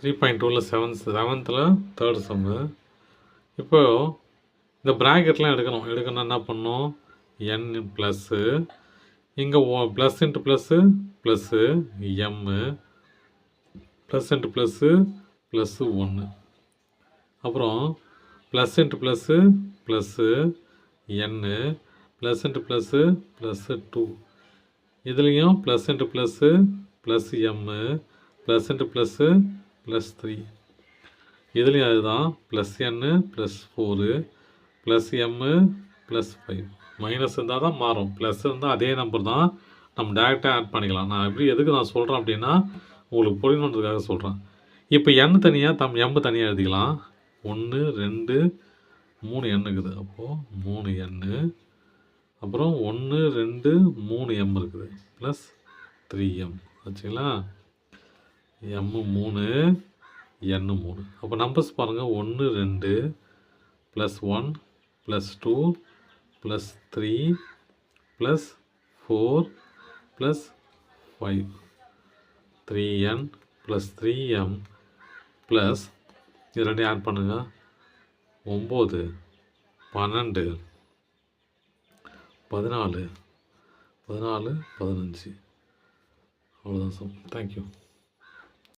3.2ல் செவன்த்தில் third சம்மு. இப்போது இந்த ப்ராக்கெட்லாம் எடுக்கணும். என்ன பண்ணணும்? n ப்ளஸ்ஸு இங்கே plus into plus M plus into plus 1 அப்புறம் plus into plus N plus into plus 2 இதுலேயும் plus into plus M plus into plus 3 இதுலேயும் அதுதான் plus N plus 4 plus M plus 5 minus இருந்தால் தான் மாறும். ப்ளஸ் இருந்தால் அதே நம்பர் தான், நம்ம டேரெக்டாக ஆட் பண்ணிக்கலாம். நான் எதுக்கு நான் சொல்கிறேன் அப்படின்னா உங்களுக்கு புரியணுன்றதுக்காக சொல்கிறேன். இப்போ என் தனியாக எம்மு தனியாக எழுதிக்கலாம். 1 2 3 எண் இருக்குது. அப்போது 3 எண்ணு அப்புறம் 1 2 3 எம் இருக்குது ப்ளஸ் 3m ஆச்சுங்களா. எம்மு 3 எண்ணு 3. அப்போ நம்பர்ஸ் பாருங்கள். 1 2 plus 1 plus 2 plus 3 plus 4 plus 5 3n plus 3m plus இது ரெண்டையும் ஆட் பண்ணுங்கள். 9 12 14 15 அவ்வளோதான் சார். தேங்க்யூ.